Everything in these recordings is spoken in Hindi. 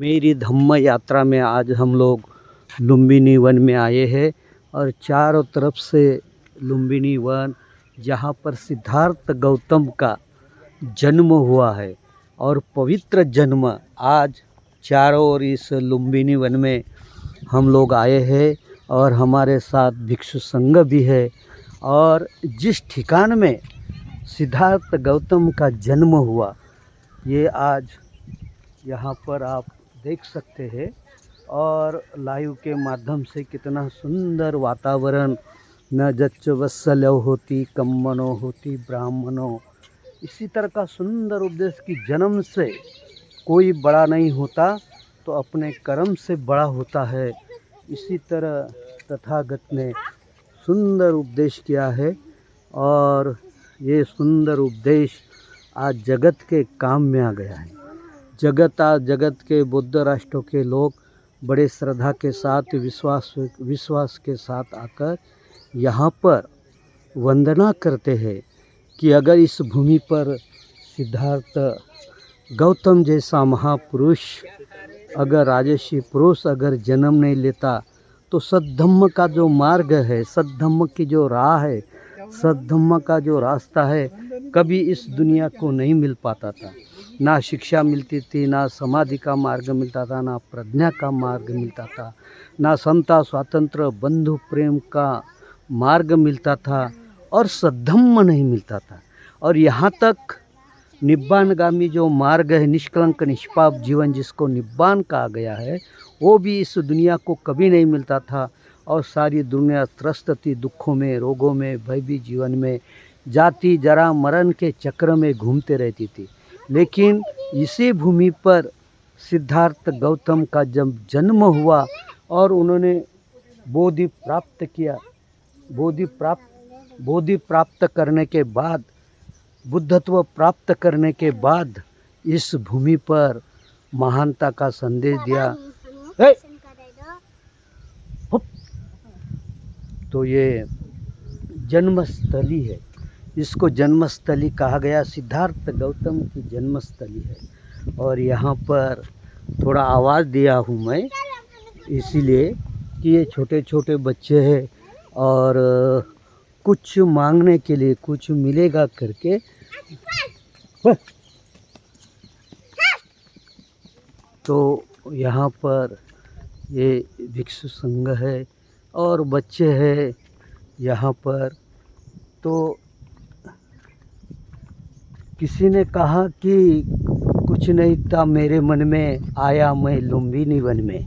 मेरी धम्म यात्रा में आज हम लोग लुम्बिनी वन में आए हैं और चारों तरफ से लुम्बिनी वन जहाँ पर सिद्धार्थ गौतम का जन्म हुआ है और पवित्र जन्म आज चारों ओर इस लुम्बिनी वन में हम लोग आए हैं और हमारे साथ भिक्षु संघ भी है। और जिस ठिकान में सिद्धार्थ गौतम का जन्म हुआ ये आज यहाँ पर आप देख सकते हैं और लाइव के माध्यम से कितना सुंदर वातावरण। न जच्च वत्सल्यो होती कम्मनो होती ब्राह्मणों, इसी तरह का सुंदर उपदेश की जन्म से कोई बड़ा नहीं होता तो अपने कर्म से बड़ा होता है। इसी तरह तथागत ने सुंदर उपदेश किया है और ये सुंदर उपदेश आज जगत के काम में आ गया है। जगत के बुद्ध राष्ट्रों के लोग बड़े श्रद्धा के साथ विश्वास के साथ आकर यहाँ पर वंदना करते हैं कि अगर इस भूमि पर सिद्धार्थ गौतम जैसा महापुरुष अगर राजर्षि पुरुष अगर जन्म नहीं लेता तो सद्धम्म का जो मार्ग है, सद्धम्म की जो राह है, सद्धम्म का जो रास्ता है कभी इस दुनिया को नहीं मिल पाता था। ना शिक्षा मिलती थी, ना समाधि का मार्ग मिलता था, ना प्रज्ञा का मार्ग मिलता था, ना समता स्वातंत्र बंधु प्रेम का मार्ग मिलता था और सद्धम्म नहीं मिलता था। और यहाँ तक निब्बानगामी जो मार्ग है, निष्कलंक निष्पाप जीवन जिसको निब्बान कहा गया है, वो भी इस दुनिया को कभी नहीं मिलता था। और सारी दुनिया त्रस्त थी दुखों में, रोगों में, भयभीत जीवन में, जाति जरा मरण के चक्र में घूमते रहती थी। लेकिन इसी भूमि पर सिद्धार्थ गौतम का जब जन्म हुआ और उन्होंने बोधि प्राप्त किया, बोधि प्राप्त करने के बाद, बुद्धत्व प्राप्त करने के बाद इस भूमि पर महानता का संदेश दिया। तो ये जन्मस्थली है, इसको जन्मस्थली कहा गया, सिद्धार्थ गौतम की जन्मस्थली है। और यहाँ पर थोड़ा आवाज़ दिया हूँ मैं इसीलिए कि ये छोटे छोटे बच्चे हैं और कुछ मांगने के लिए कुछ मिलेगा करके तो यहाँ पर ये भिक्षु संघ है और बच्चे हैं यहाँ पर। तो किसी ने कहा कि कुछ नहीं था मेरे मन में, आया मैं लुम्बिनी वन में।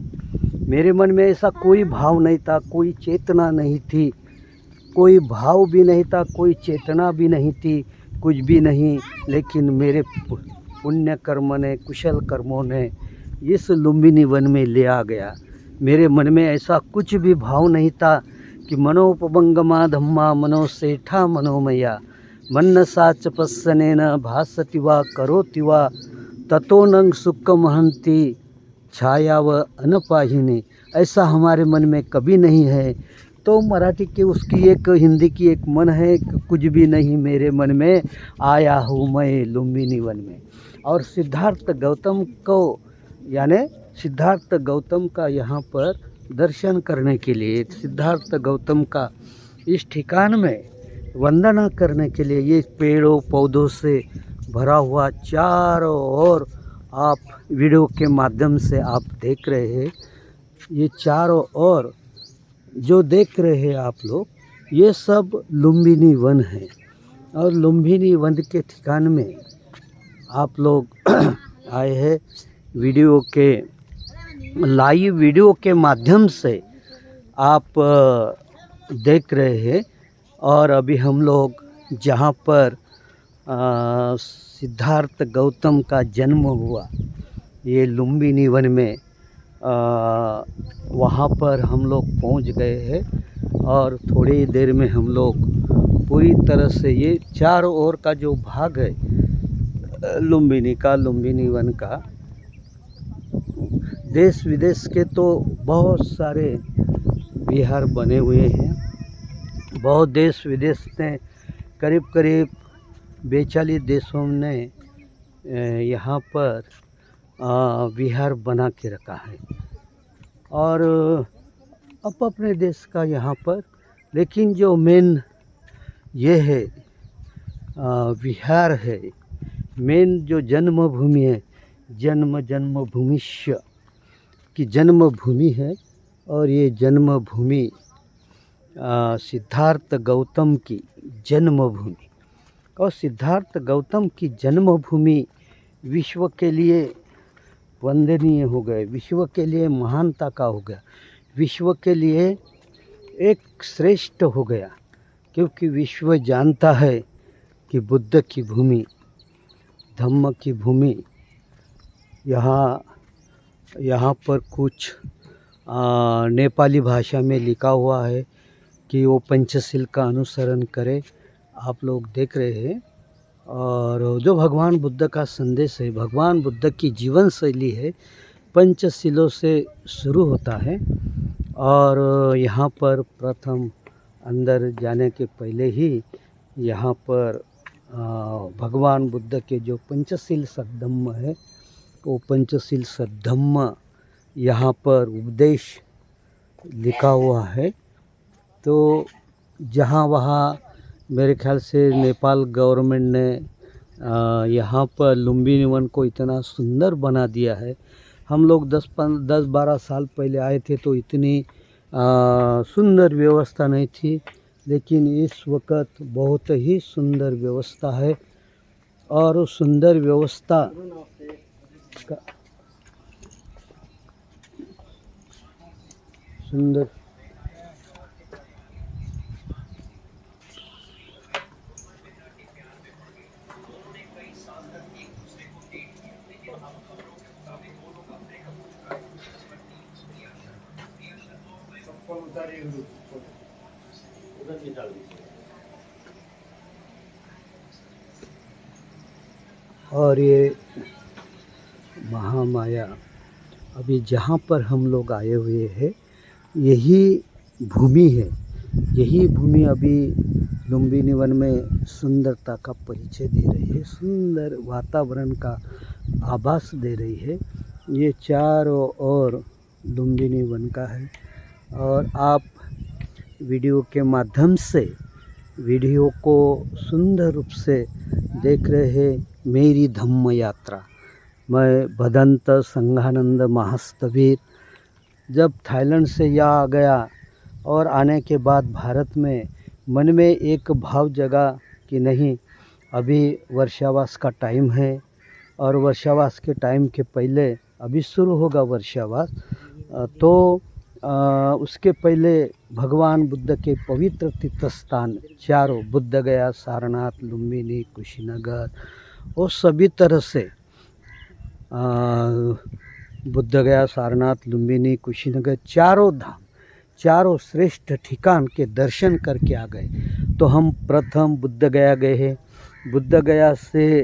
मेरे मन में ऐसा कोई भाव नहीं था, कोई चेतना नहीं थी, कोई भाव भी नहीं था, कोई चेतना भी नहीं थी, कुछ भी नहीं। लेकिन मेरे पुण्य कर्म ने, कुशल कर्मों ने इस लुम्बिनी वन में ले आ गया। मेरे मन में ऐसा कुछ भी भाव नहीं था कि मनोपभंगमा धम्मा मनोसेठा मनोमया मन्न साच पस्सनेन भासति वा करोति वा ततो नंग सुखमहंति छायाव अनपाहिनी। ऐसा हमारे मन में कभी नहीं है। तो मराठी की उसकी एक, हिंदी की एक मन है, कुछ भी नहीं मेरे मन में, आया हूँ मैं लुम्बिनी वन में। और सिद्धार्थ गौतम को यानी सिद्धार्थ गौतम का यहाँ पर दर्शन करने के लिए, सिद्धार्थ गौतम का इस ठिकान में वंदना करने के लिए, ये पेड़ों पौधों से भरा हुआ चारों ओर आप वीडियो के माध्यम से आप देख रहे हैं, ये चारों ओर जो देख रहे हैं आप लोग, ये सब लुम्बिनी वन है। और लुम्बिनी वन के ठिकान में आप लोग आए हैं वीडियो के, लाइव वीडियो के माध्यम से आप देख रहे हैं। और अभी हम लोग जहाँ पर सिद्धार्थ गौतम का जन्म हुआ, ये लुम्बिनी वन में, वहाँ पर हम लोग पहुँच गए हैं। और थोड़ी देर में हम लोग पूरी तरह से ये चारों ओर का जो भाग है लुम्बिनी का, लुम्बिनी वन का, देश विदेश के तो बहुत सारे विहार बने हुए हैं। बहुत देश विदेश ने करीब 42 देशों ने यहाँ पर विहार बना के रखा है। और अपने देश का यहाँ पर, लेकिन जो मेन ये है विहार है, मेन जो जन्मभूमि है, जन्मभूमिष्य की जन्मभूमि है। और ये जन्मभूमि सिद्धार्थ गौतम की जन्मभूमि, और सिद्धार्थ गौतम की जन्मभूमि विश्व के लिए वंदनीय हो गए, विश्व के लिए महानता का हो गया, विश्व के लिए एक श्रेष्ठ हो गया, क्योंकि विश्व जानता है कि बुद्ध की भूमि, धम्म की भूमि, यहाँ पर कुछ नेपाली भाषा में लिखा हुआ है कि वो पंचशील का अनुसरण करे, आप लोग देख रहे हैं। और जो भगवान बुद्ध का संदेश है, भगवान बुद्ध की जीवन शैली है, पंचशीलों से शुरू होता है। और यहाँ पर प्रथम अंदर जाने के पहले ही यहाँ पर भगवान बुद्ध के जो पंचशील सद्धम्म है, वो पंचशील सद्धम्म यहाँ पर उपदेश लिखा हुआ है। तो जहाँ वहाँ मेरे ख्याल से नेपाल गवर्नमेंट ने यहाँ पर लुम्बिनी वन को इतना सुंदर बना दिया है। हम लोग 10-12 साल पहले आए थे तो इतनी सुंदर व्यवस्था नहीं थी, लेकिन इस वक्त बहुत ही सुंदर व्यवस्था है। और उस सुंदर व्यवस्था का सुंदर और ये महामाया अभी जहाँ पर हम लोग आए हुए हैं, यही भूमि है, यही भूमि अभी लुम्बिनी वन में सुंदरता का परिचय दे रही है, सुंदर वातावरण का आभास दे रही है। ये चारों ओर लुम्बिनी वन का है। और आप वीडियो के माध्यम से वीडियो को सुंदर रूप से देख रहे हैं मेरी धम्म यात्रा। मैं भदंत संघानंद महास्तवीर जब थाईलैंड से यहाँ आ गया, और आने के बाद भारत में मन में एक भाव जगा कि नहीं, अभी वर्षावास का टाइम है, और वर्षावास के टाइम के पहले अभी शुरू होगा वर्षावास, तो उसके पहले भगवान बुद्ध के पवित्र तीर्थ स्थान चारों, बुद्ध गया, सारनाथ, लुम्बिनी, कुशीनगर, वो सभी तरह से बुद्ध गया, सारनाथ, लुम्बिनी, कुशीनगर, चारों धाम, चारों श्रेष्ठ ठिकान के दर्शन करके आ गए। तो हम प्रथम बुद्ध गया गए हैं। बुद्ध गया से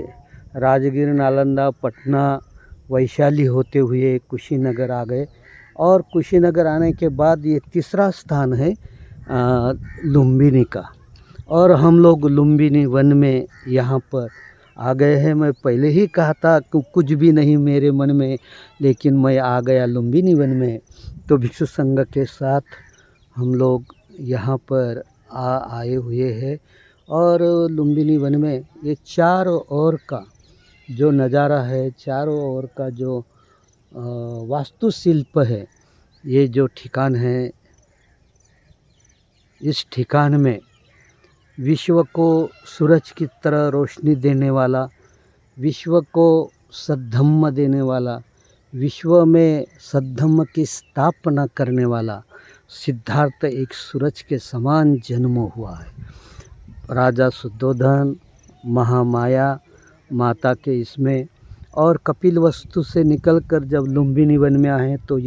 राजगीर, नालंदा, पटना, वैशाली होते हुए कुशीनगर आ गए। और कुशीनगर आने के बाद ये तीसरा स्थान है लुम्बिनी का। और हम लोग लुम्बिनी वन में यहाँ पर आ गए हैं। मैं पहले ही कहा था कि कुछ भी नहीं मेरे मन में, लेकिन मैं आ गया लुम्बिनी वन में। तो भिक्षु संघ के साथ हम लोग यहाँ पर आए हुए हैं। और लुम्बिनी वन में ये चारों ओर का जो नज़ारा है, चारों ओर का जो वास्तुशिल्प है, ये जो ठिकान है, इस ठिकान में विश्व को सूरज की तरह रोशनी देने वाला, विश्व को सद्धम्म देने वाला, विश्व में सद्धम्म की स्थापना करने वाला सिद्धार्थ एक सूरज के समान जन्म हुआ है। राजा शुद्धोधन, महामाया माता के इसमें, और कपिलवस्तु से निकलकर जब लुम्बिनी वन में आए तो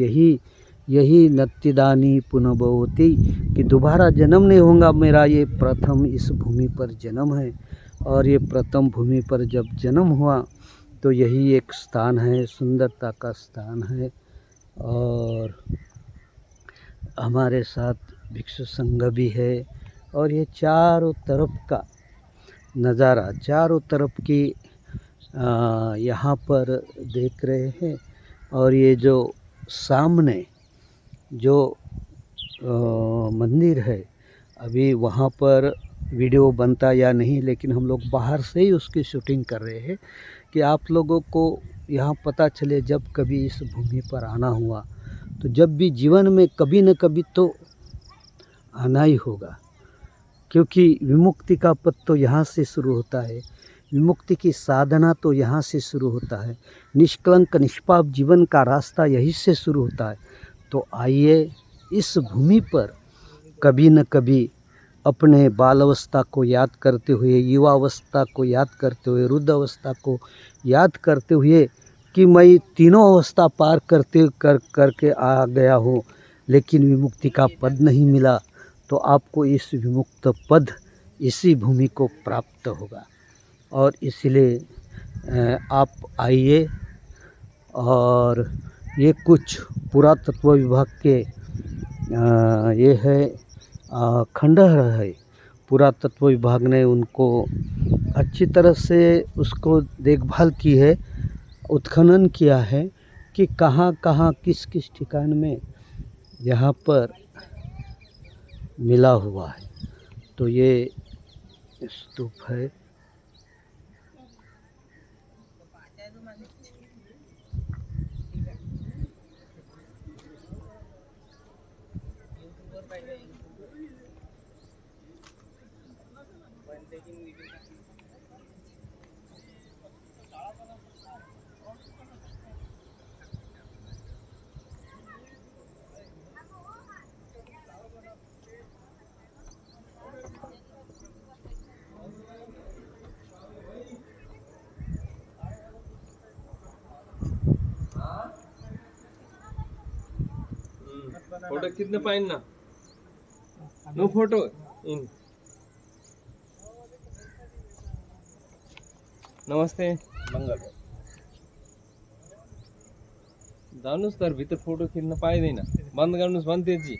यही नत्तिदानी पुनर्भवति कि दोबारा जन्म नहीं होगा मेरा, ये प्रथम इस भूमि पर जन्म है। और ये प्रथम भूमि पर जब जन्म हुआ तो यही एक स्थान है, सुंदरता का स्थान है। और हमारे साथ भिक्षु संघ भी है। और ये चारों तरफ का नज़ारा, चारों तरफ की यहाँ पर देख रहे हैं। और ये जो सामने जो मंदिर है, अभी वहाँ पर वीडियो बनता या नहीं, लेकिन हम लोग बाहर से ही उसकी शूटिंग कर रहे हैं कि आप लोगों को यहाँ पता चले। जब कभी इस भूमि पर आना हुआ तो जब भी जीवन में कभी न कभी तो आना ही होगा, क्योंकि विमुक्ति का पथ तो यहाँ से शुरू होता है, विमुक्ति की साधना तो यहाँ से शुरू होता है, निष्कलंक निष्पाप जीवन का रास्ता यहीं से शुरू होता है। तो आइए इस भूमि पर कभी न कभी अपने बाल अवस्था को याद करते हुए, युवावस्था को याद करते हुए, वृद्ध अवस्था को याद करते हुए कि मैं तीनों अवस्था पार करके आ गया हूँ, लेकिन विमुक्ति का पद नहीं मिला, तो आपको इस विमुक्त पद इसी भूमि को प्राप्त होगा। और इसलिए आप आइए। और ये कुछ पुरातत्व विभाग के ये है खंडहर है। पुरातत्व विभाग ने उनको अच्छी तरह से उसको देखभाल की है, उत्खनन किया है कि कहाँ कहाँ किस किस ठिकान में यहाँ पर मिला हुआ है। तो ये स्तूप है। फोटो कितने पाइन ना नो फोटो इन नमस्ते मंगल जानुस् तर भित्र फोटो खिच्न पाइँदैन, बन्द गर्नुस् भन्थे जी।